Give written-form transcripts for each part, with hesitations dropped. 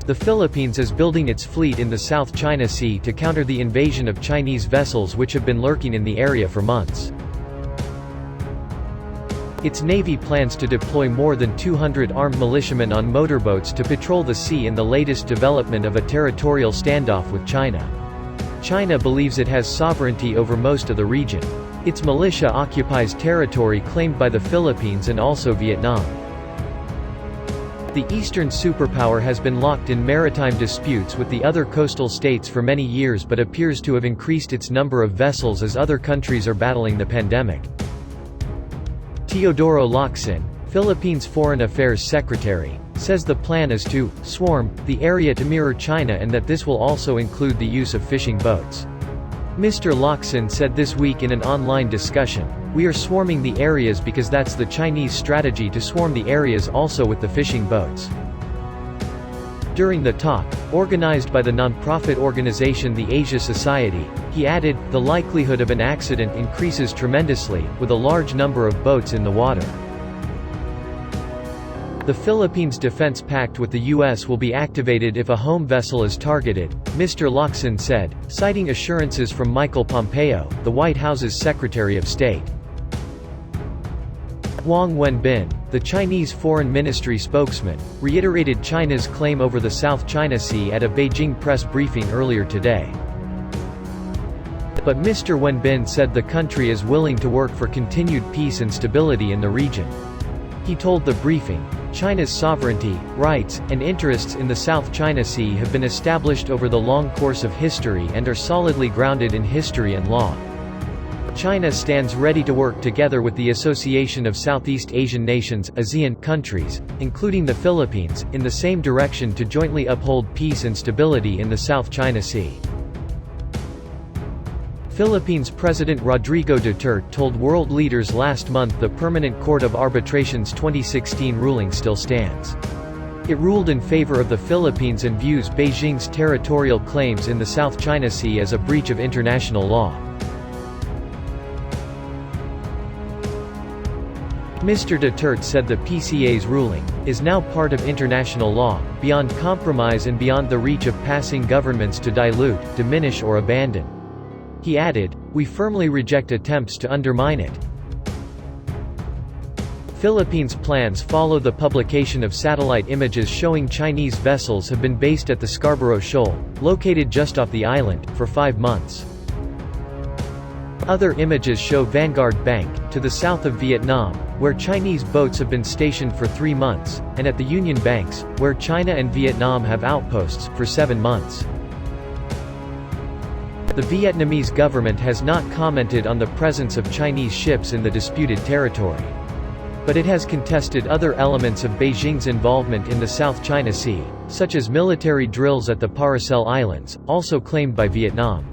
The Philippines is building its fleet in the South China Sea to counter the invasion of Chinese vessels which have been lurking in the area for months. Its navy plans to deploy more than 200 armed militiamen on motorboats to patrol the sea in the latest development of a territorial standoff with China. China believes it has sovereignty over most of the region. Its militia occupies territory claimed by the Philippines and also Vietnam. The Eastern superpower has been locked in maritime disputes with the other coastal states for many years but appears to have increased its number of vessels as other countries are battling the pandemic. Teodoro Locsin, Philippines Foreign Affairs Secretary, says the plan is to swarm the area to mirror China and that this will also include the use of fishing boats. Mr. Locsin said this week in an online discussion, "We are swarming the areas because that's the Chinese strategy to swarm the areas also with the fishing boats." During the talk, organized by the non-profit organization the Asia Society, he added, "The likelihood of an accident increases tremendously, with a large number of boats in the water." The Philippines' defense pact with the U.S. will be activated if a home vessel is targeted, Mr. Locsin said, citing assurances from Michael Pompeo, the White House's Secretary of State. Wang Wenbin, the Chinese Foreign Ministry spokesman, reiterated China's claim over the South China Sea at a Beijing press briefing earlier today. But Mr. Wenbin said the country is willing to work for continued peace and stability in the region. He told the briefing, "China's sovereignty, rights, and interests in the South China Sea have been established over the long course of history and are solidly grounded in history and law. China stands ready to work together with the Association of Southeast Asian Nations (ASEAN) countries, including the Philippines, in the same direction to jointly uphold peace and stability in the South China Sea." Philippines President Rodrigo Duterte told world leaders last month the Permanent Court of Arbitration's 2016 ruling still stands. It ruled in favor of the Philippines and views Beijing's territorial claims in the South China Sea as a breach of international law. Mr. Duterte said the PCA's ruling is now part of international law, beyond compromise and beyond the reach of passing governments to dilute, diminish or abandon. He added, "We firmly reject attempts to undermine it." Philippines' plans follow the publication of satellite images showing Chinese vessels have been based at the Scarborough Shoal, located just off the island, for 5 months. Other images show Vanguard Bank, to the south of Vietnam, where Chinese boats have been stationed for 3 months, and at the Union Banks, where China and Vietnam have outposts, for 7 months. The Vietnamese government has not commented on the presence of Chinese ships in the disputed territory. But it has contested other elements of Beijing's involvement in the South China Sea, such as military drills at the Paracel Islands, also claimed by Vietnam.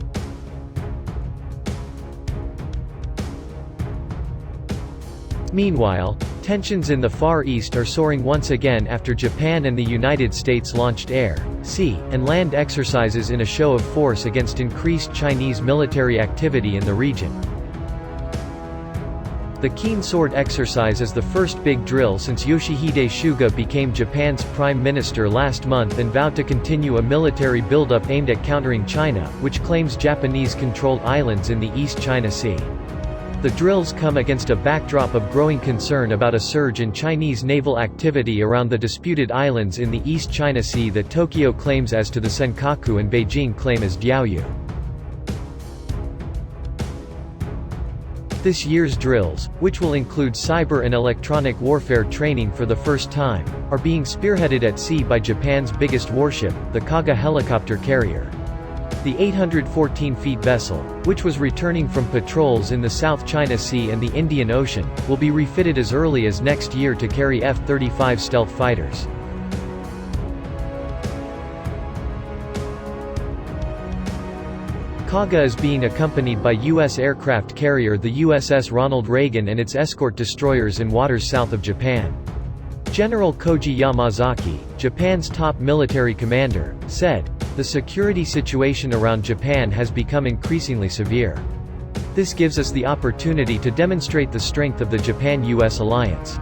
Meanwhile, tensions in the Far East are soaring once again after Japan and the United States launched air, sea, and land exercises in a show of force against increased Chinese military activity in the region. The Keen Sword exercise is the first big drill since Yoshihide Suga became Japan's prime minister last month and vowed to continue a military buildup aimed at countering China, which claims Japanese-controlled islands in the East China Sea. The drills come against a backdrop of growing concern about a surge in Chinese naval activity around the disputed islands in the East China Sea that Tokyo claims as to the Senkaku and Beijing claim as Diaoyu. This year's drills, which will include cyber and electronic warfare training for the first time, are being spearheaded at sea by Japan's biggest warship, the Kaga helicopter carrier. The 814-feet vessel, which was returning from patrols in the South China Sea and the Indian Ocean, will be refitted as early as next year to carry F-35 stealth fighters. Kaga is being accompanied by U.S. aircraft carrier the USS Ronald Reagan and its escort destroyers in waters south of Japan. General Koji Yamazaki, Japan's top military commander, said, "The security situation around Japan has become increasingly severe. This gives us the opportunity to demonstrate the strength of the Japan-US alliance."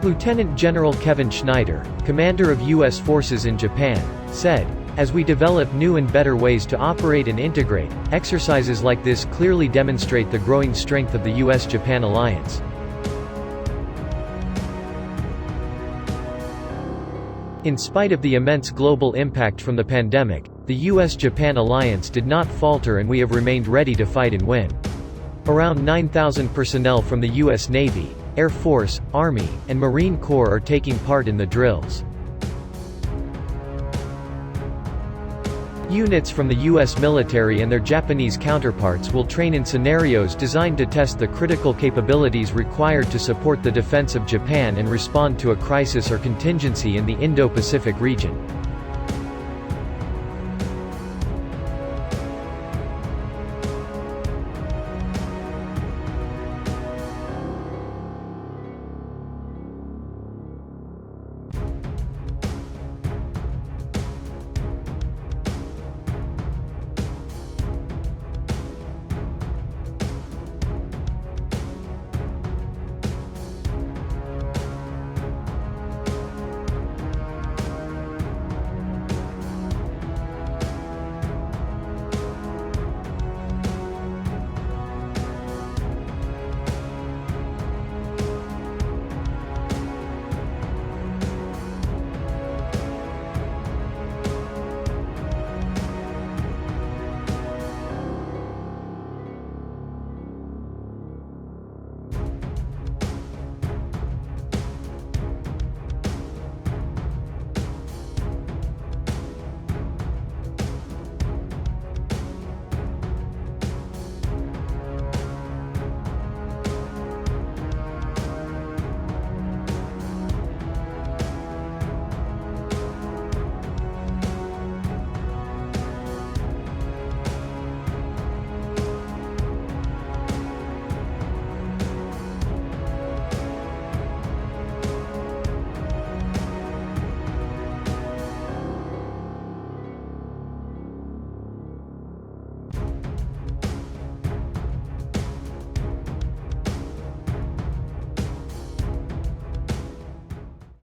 Lieutenant General Kevin Schneider, commander of U.S. forces in Japan, said, "As we develop new and better ways to operate and integrate, exercises like this clearly demonstrate the growing strength of the U.S.-Japan alliance." In spite of the immense global impact from the pandemic, the U.S.-Japan alliance did not falter and we have remained ready to fight and win. Around 9,000 personnel from the U.S. Navy, Air Force, Army, and Marine Corps are taking part in the drills. Units from the U.S. military and their Japanese counterparts will train in scenarios designed to test the critical capabilities required to support the defense of Japan and respond to a crisis or contingency in the Indo-Pacific region.